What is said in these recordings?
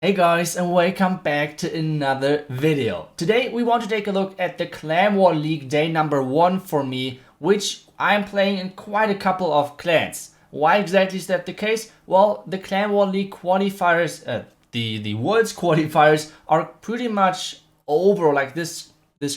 Hey guys, and welcome back to another video. Today we want to take a look at the Clan War League day number 1 for me, which I'm playing in quite a couple of clans. Why exactly is that the case? Well, the Clan War League qualifiers, the Worlds qualifiers are pretty much over. Like this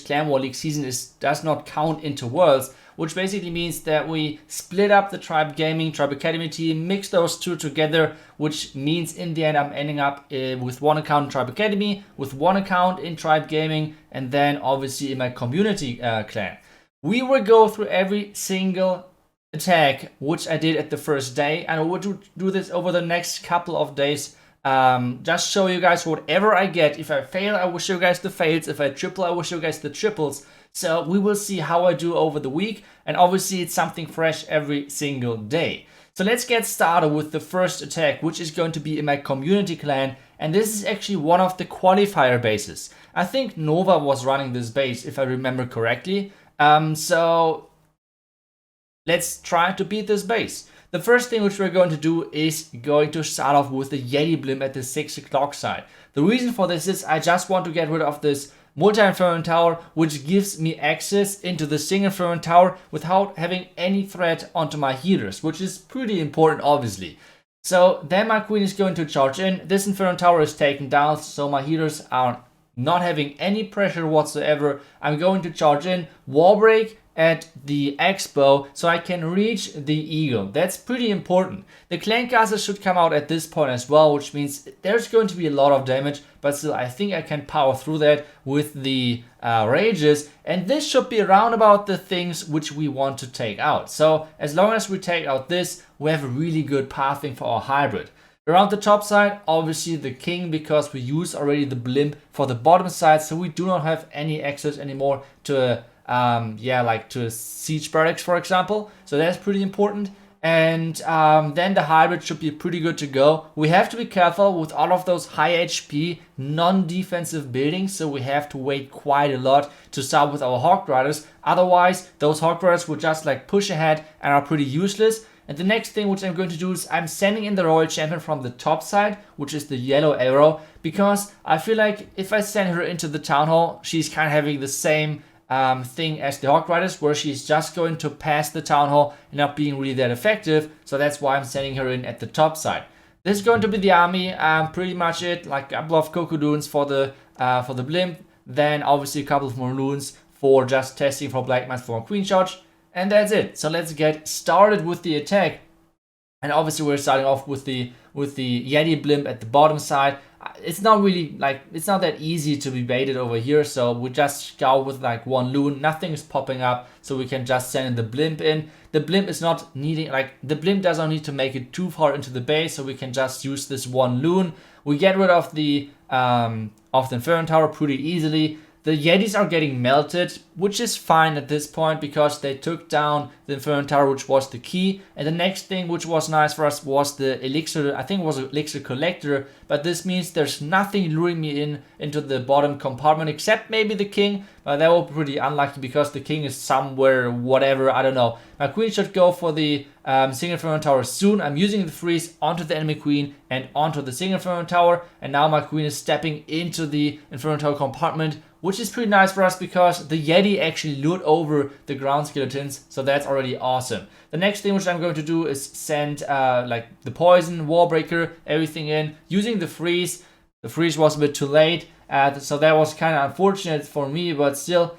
Clan War League season does not count into Worlds, which basically means that we split up the Tribe Gaming, Tribe Academy team, mix those two together, which means in the end I'm ending up with one account in Tribe Academy, with one account in Tribe Gaming, and then obviously in my community clan. We will go through every single attack, which I did at the first day, and I will do this over the next couple of days. Just show you guys whatever I get. If I fail, I will show you guys the fails. If I triple, I will show you guys the triples. So we will see how I do over the week, and obviously it's something fresh every single day. So let's get started with the first attack, which is going to be in my community clan, and this is actually one of the qualifier bases. I think Nova was running this base, if I remember correctly. So let's try to beat this base. The first thing which we're going to do is going to start off with the Yeti blimp at the 6 o'clock side. The reason for this is I just want to get rid of this multi-inferno tower, which gives me access into the single inferno tower without having any threat onto my healers, which is pretty important obviously. So then my queen is going to charge in. This inferno tower is taken down, so my healers are not having any pressure whatsoever. I'm going to charge in, wall break at the Expo so I can reach the eagle. That's pretty important. The clan castle should come out at this point as well, which means there's going to be a lot of damage, but still I think I can power through that with the rages, and this should be around about the things which we want to take out. So as long as we take out this, we have a really good pathing for our hybrid. Around the top side, obviously the king, because we used already the blimp for the bottom side, so we do not have any access anymore to like to siege barracks, for example. So that's pretty important. And then the hybrid should be pretty good to go. We have to be careful with all of those high HP, non-defensive buildings, so we have to wait quite a lot to start with our Hawk Riders. Otherwise, those Hawk Riders will just like push ahead and are pretty useless. And the next thing which I'm going to do is I'm sending in the Royal Champion from the top side, which is the yellow arrow, because I feel like if I send her into the Town Hall, she's kind of having the same thing as the Hawk Riders, where she's just going to pass the Town Hall and not being really that effective. So that's why I'm sending her in at the top side. This is going to be the army, pretty much it, like a couple of Cocodoons for the blimp, then obviously a couple of more loons for just testing for Black Mass for Queen Charge. And that's it. So let's get started with the attack. And obviously we're starting off with the Yeti blimp at the bottom side. It's not really like, it's not that easy to be baited over here, so we just go with like one loon. Nothing is popping up, so we can just send the blimp in. The blimp is not needing, like the blimp doesn't need to make it too far into the base, so we can just use this one loon. We get rid of the Inferno Tower pretty easily. The Yetis are getting melted, which is fine at this point because they took down the Inferno Tower, which was the key. And the next thing which was nice for us was the Elixir, I think it was an Elixir Collector, but this means there's nothing luring me into the bottom compartment except maybe the king, but that will be pretty unlucky because the king is somewhere, whatever, I don't know. My queen should go for the single Inferno Tower soon. I'm using the freeze onto the enemy queen and onto the single Inferno Tower, and now my queen is stepping into the Inferno Tower compartment, which is pretty nice for us because the Yeti actually lured over the ground skeletons, so that's already awesome. The next thing which I'm going to do is send like the poison, wall breaker, everything in, using the freeze. The freeze was a bit too late, so that was kind of unfortunate for me, but still,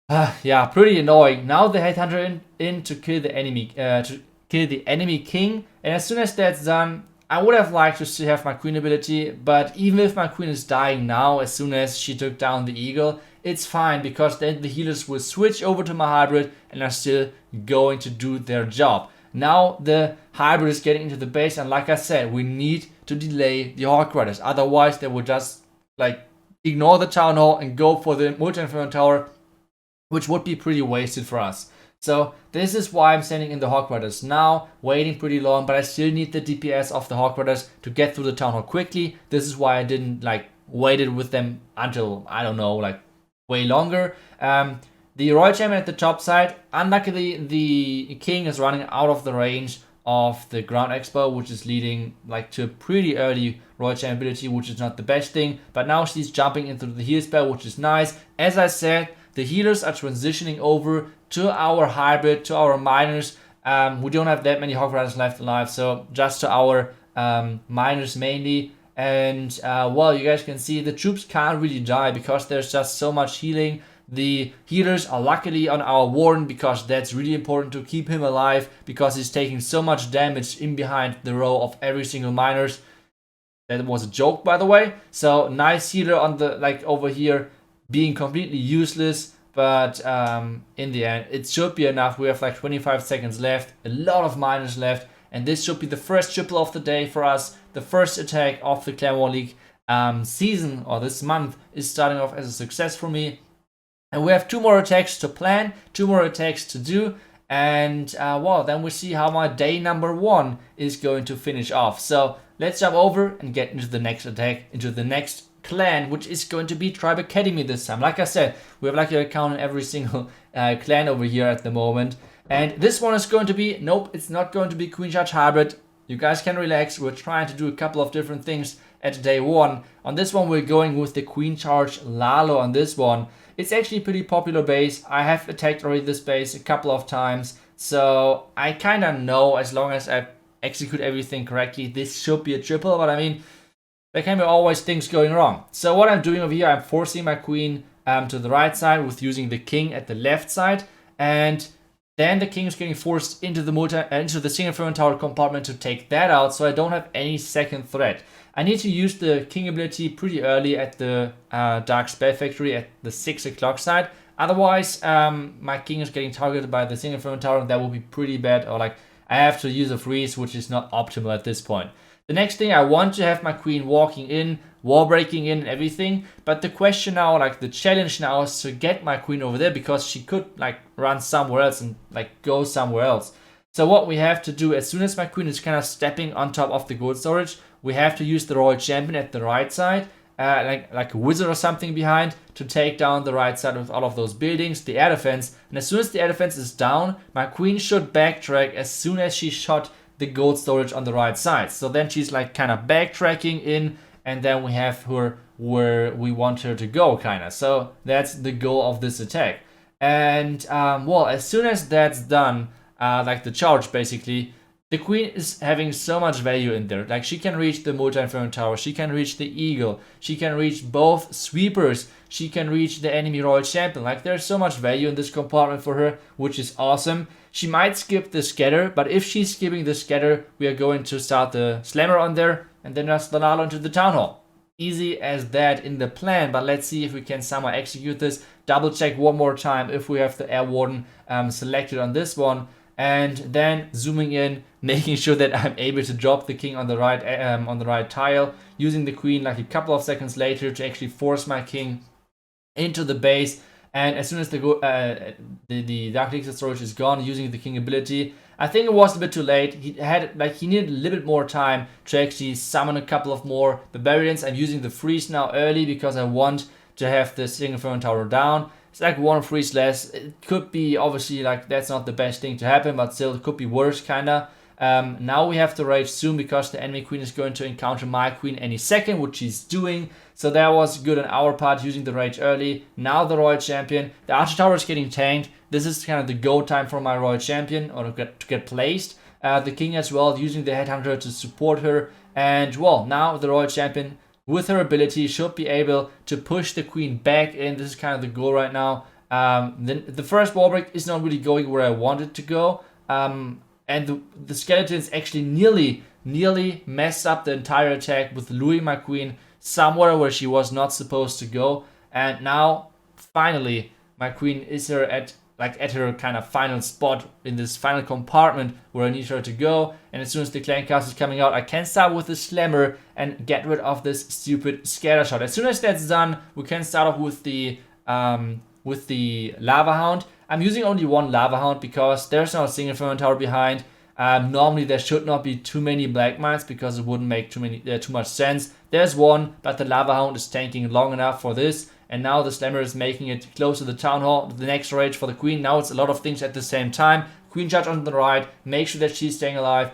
yeah, pretty annoying. Now the headhunter in to kill the enemy king, and as soon as that's done, I would have liked to still have my queen ability, but even if my queen is dying now, as soon as she took down the eagle, it's fine because then the healers will switch over to my hybrid and are still going to do their job. Now the hybrid is getting into the base, and like I said, we need to delay the Hawk Riders, otherwise they will just like ignore the Town Hall and go for the multi-inferno tower, which would be pretty wasted for us. So this is why I'm sending in the Hawk Riders now, waiting pretty long, but I still need the DPS of the Hawk Riders to get through the Town Hall quickly. This is why I didn't like waited with them until, I don't know, like way longer. The Royal Champion at the top side, unluckily the king is running out of the range of the ground expo, which is leading like to a pretty early royal champion ability, which is not the best thing. But now she's jumping into the heal spell, which is nice. As I said, the healers are transitioning over to our hybrid, to our miners. We don't have that many Hog Riders left alive, so just to our miners mainly. And well, you guys can see the troops can't really die because there's just so much healing. The healers are luckily on our Warden because that's really important to keep him alive because he's taking so much damage in behind the row of every single miners. That was a joke, by the way. So nice healer on the like over here being completely useless, but in the end it should be enough. We have like 25 seconds left, a lot of miners left, and this should be the first triple of the day for us. The first attack of the Clan War League season, or this month, is starting off as a success for me. And we have 2 more attacks to plan, 2 more attacks to do, and well, then we see how my day number 1 is going to finish off. So let's jump over and get into the next attack, into the next clan, which is going to be Tribe Academy this time. Like I said, we have like an account in every single clan over here at the moment. And this one is going to be, nope, it's not going to be Queen Charge Hybrid. You guys can relax, we're trying to do a couple of different things at day 1. On this one, we're going with the Queen Charge Lalo on this one. It's actually a pretty popular base. I have attacked already this base a couple of times, so I kind of know, as long as I execute everything correctly, this should be a triple, but I mean, there can be always things going wrong. So what I'm doing over here, I'm forcing my queen to the right side with using the king at the left side, and then the king is getting forced into the single front tower compartment to take that out, so I don't have any second threat. I need to use the king ability pretty early at the Dark Spell Factory at the 6 o'clock side. Otherwise, my king is getting targeted by the single front tower, and that will be pretty bad, or like I have to use a freeze, which is not optimal at this point. The next thing, I want to have my queen walking in, wall breaking in and everything, but the question now, like the challenge now, is to get my queen over there because she could like run somewhere else and like go somewhere else. So what we have to do, as soon as my queen is kind of stepping on top of the gold storage, we have to use the royal champion at the right side, like a wizard or something behind, to take down the right side with all of those buildings, the air defense. And as soon as the air defense is down, my queen should backtrack as soon as she shot the gold storage on the right side. So then she's like kind of backtracking in, and then we have her where we want her to go, kind of. So that's the goal of this attack. And well, as soon as that's done, like the charge basically, the queen is having so much value in there. Like she can reach the multi-inferno tower, she can reach the eagle, she can reach both sweepers, she can reach the enemy royal champion. Like there's so much value in this compartment for her, which is awesome. She might skip the scatter, but if she's skipping the scatter, we are going to start the slammer on there and then just the Lalo into the town hall. Easy as that in the plan, but let's see if we can somehow execute this. Double check one more time if we have the Air Warden selected on this one. And then zooming in, making sure that I'm able to drop the king on the right tile, using the queen like a couple of seconds later to actually force my king into the base. And as soon as the Dark Elixir storage is gone, using the king ability, I think it was a bit too late. He needed a little bit more time to actually summon a couple of more barbarians. I'm using the freeze now early because I want to have the single front tower down. It's like 1 freeze less. It could be, obviously, like that's not the best thing to happen, but still it could be worse, kinda. Now we have to rage soon because the enemy queen is going to encounter my queen any second, which she's doing. So that was good on our part, using the rage early. Now the royal champion. The archer tower is getting tanked. This is kind of the go time for my royal champion, or to get placed. The king as well, using the headhunter to support her. And well, now the royal champion, with her ability, should be able to push the queen back in. This is kind of the goal right now. The first wall break is not really going where I want it to go. And the skeletons actually nearly messed up the entire attack with luring my queen somewhere where she was not supposed to go. And now, finally, my queen is here at her kind of final spot in this final compartment where I need her to go. And as soon as the clan cast is coming out, I can start with the slammer and get rid of this stupid scatter shot. As soon as that's done, we can start off with the lava hound. I'm using only 1 lava hound because there's no single front tower behind. Normally there should not be too many black mines because it wouldn't make too much sense. There's 1, but the lava hound is tanking long enough for this. And now the slammer is making it close to the town hall. The next rage for the queen. Now it's a lot of things at the same time. Queen Charge on the right, make sure that she's staying alive.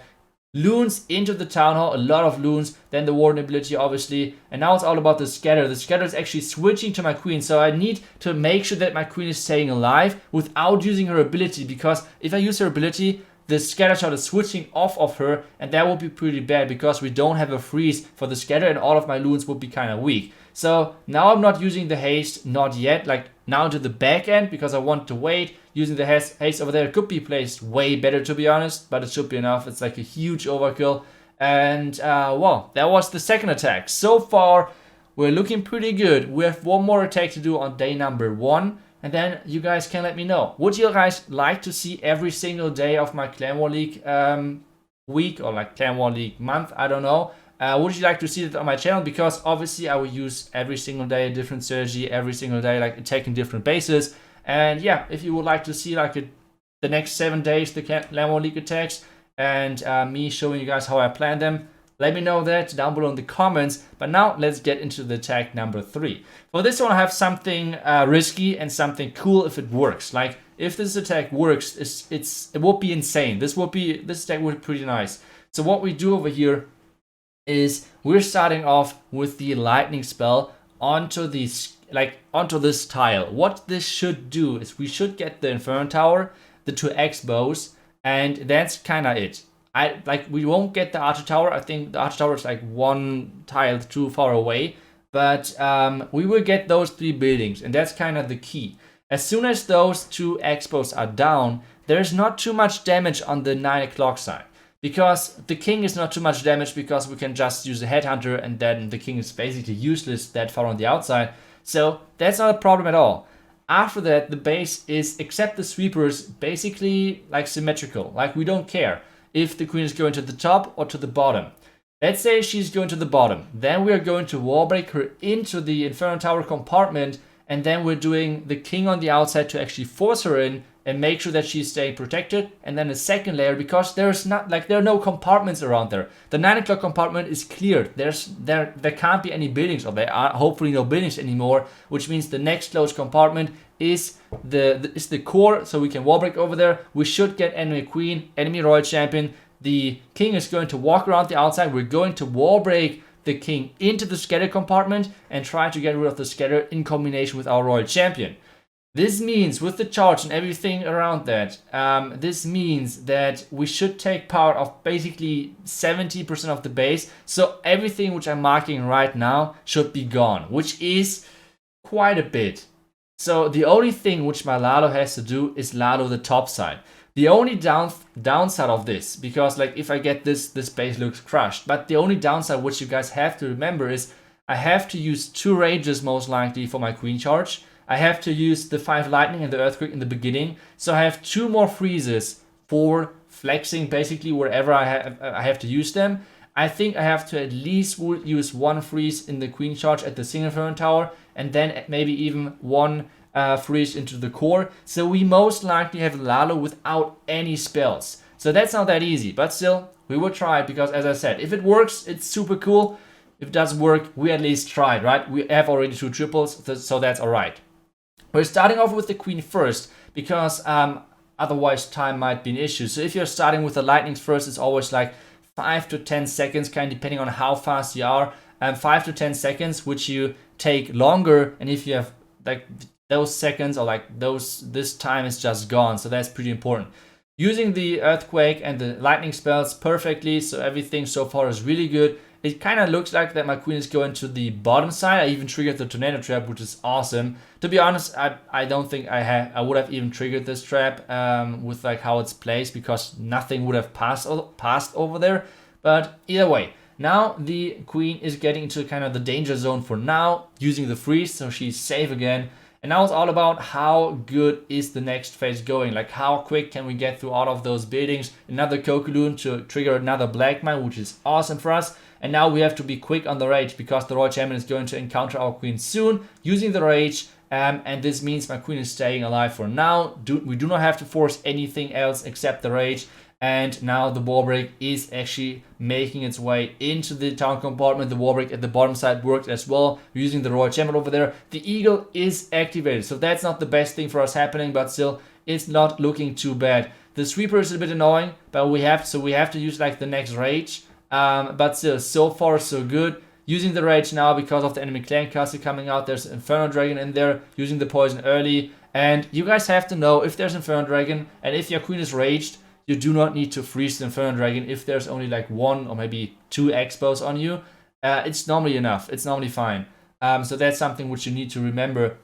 Loons into the Town Hall, a lot of loons, then the Warden ability obviously, and now it's all about the scatter. The scatter is actually switching to my queen, so I need to make sure that my queen is staying alive without using her ability, because if I use her ability, the scatter shot is switching off of her, and that will be pretty bad because we don't have a freeze for the scatter and all of my loons will be kind of weak. So now I'm not using the haste, not yet, like now to the back end because I want to wait. Using the haste over there could be placed way better to be honest, but it should be enough. It's like a huge overkill. And well, that was the second attack. So far, we're looking pretty good. We have one more attack to do on day number 1. And then you guys can let me know. Would you guys like to see every single day of my Clan War League week or like Clan War League month? I don't know. Would you like to see that on my channel? Because obviously I will use every single day a different strategy, every single day like attacking different bases. And yeah, if you would like to see like the next 7 days the Clan War League attacks and me showing you guys how I plan them, let me know that down below in the comments. But now let's get into the attack number 3. For this one I have something risky and something cool if it works. Like if this attack works, it would be insane. This attack would be pretty nice. So what we do over here is we're starting off with the lightning spell onto this tile. What this should do is we should get the Inferno Tower, the 2 X-bows, and that's kind of it. We won't get the Archer Tower. I think the Archer Tower is like 1 tile too far away, but we will get those 3 buildings, and that's kind of the key. As soon as those 2 X-bows are down, there's not too much damage on the 9 o'clock side. Because the king is not too much damage because we can just use a headhunter and then the king is basically useless that far on the outside. So that's not a problem at all. After that, the base is, except the sweepers, basically like symmetrical. Like we don't care if the queen is going to the top or to the bottom. Let's say she's going to the bottom. Then we are going to wall break her into the Inferno Tower compartment, and then we're doing the king on the outside to actually force her in and make sure that she's staying protected. And then a second layer, because there are no compartments around there. The 9 o'clock compartment is cleared. There can't be any buildings, or there are hopefully no buildings anymore, which means the next closed compartment is the core, so we can wall break over there. We should get enemy queen, enemy royal champion. The king is going to walk around the outside. We're going to wall break the king into the scatter compartment and try to get rid of the scatter in combination with our royal champion. This means, with the charge and everything around that, this means that we should take power of basically 70% of the base. So everything which I'm marking right now should be gone, which is quite a bit. So the only thing which my Lalo has to do is Lalo the top side. The only downside of this, because like if I get this base looks crushed, but the only downside which you guys have to remember is I have to use 2 rages most likely for my queen charge. I have to use the 5 lightning and the earthquake in the beginning, so I have 2 more freezes for flexing basically wherever I have to use them. I think I have to at least use 1 freeze in the queen charge at the single Inferno Tower, and then maybe even 1 freeze into the core. So we most likely have Lalo without any spells. So that's not that easy, but still we will try it, because as I said, if it works, it's super cool. If it doesn't work, we at least tried, right? We have already 2 triples, so that's alright. We're starting off with the queen first, because otherwise time might be an issue. So if you're starting with the lightnings first, it's always like 5 to 10 seconds, kind of depending on how fast you are. 5 to 10 seconds, which you take longer, and if you have like those seconds or like this time is just gone. So that's pretty important. Using the earthquake and the lightning spells perfectly, so everything so far is really good. It kind of looks like that my queen is going to the bottom side. I even triggered the tornado trap, which is awesome. To be honest, I don't think I would have even triggered this trap with like how it's placed, because nothing would have passed over there. But either way, now the queen is getting into kind of the danger zone for now, using the freeze, so she's safe again. And now it's all about how good is the next phase going, like how quick can we get through all of those buildings, another Kokoloon to trigger another Black Mine, which is awesome for us. And now we have to be quick on the rage, because the Royal Champion is going to encounter our queen soon using the rage. And this means my queen is staying alive for now. We do not have to force anything else except the rage. And now the wall break is actually making its way into the town compartment. The wall break at the bottom side worked as well, using the Royal Champion over there. The eagle is activated, so that's not the best thing for us happening, but still, it's not looking too bad. The sweeper is a bit annoying, but we have to use like the next rage. But still, so far so good. Using the rage now because of the enemy clan castle coming out. There's Inferno Dragon in there. Using the poison early. And you guys have to know, if there's Inferno Dragon and if your queen is raged, you do not need to freeze the Inferno Dragon if there's only like 1 or maybe 2 expos on you. It's normally enough. It's normally fine. So that's something which you need to remember.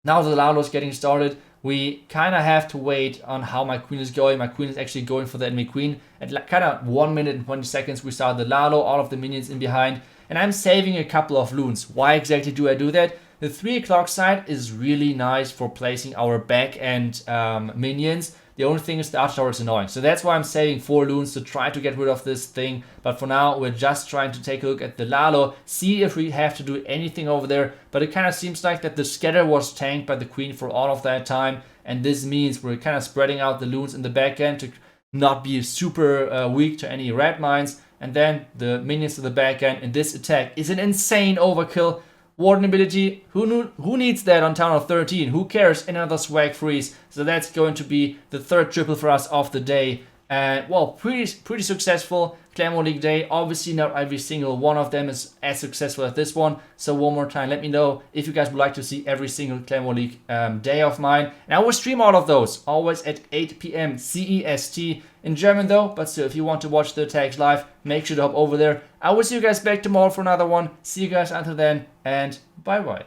Now the Lalo is getting started. We kind of have to wait on how my queen is going. My queen is actually going for the enemy queen. At kind of 1 minute and 20 seconds, we start the Lalo, all of the minions in behind. And I'm saving a couple of loons. Why exactly do I do that? The 3 o'clock side is really nice for placing our back end minions. The only thing is the arch tower is annoying. So that's why I'm saving 4 loons to try to get rid of this thing. But for now, we're just trying to take a look at the Lalo, see if we have to do anything over there. But it kind of seems like that the scatter was tanked by the queen for all of that time. And this means we're kind of spreading out the loons in the back end to not be super weak to any red mines. And then the minions to the back end. And this attack is an insane overkill. Warden ability, who needs that on Town of 13? Who cares? Another swag freeze. So that's going to be the 3rd triple for us of the day. And well, pretty successful Clan War League day. Obviously not every single one of them is as successful as this one. So one more time, let me know if you guys would like to see every single Clan War League day of mine. And I will stream all of those, always at 8 p.m. CEST in German though. But still, if you want to watch the attacks live, make sure to hop over there. I will see you guys back tomorrow for another one. See you guys until then, and bye bye.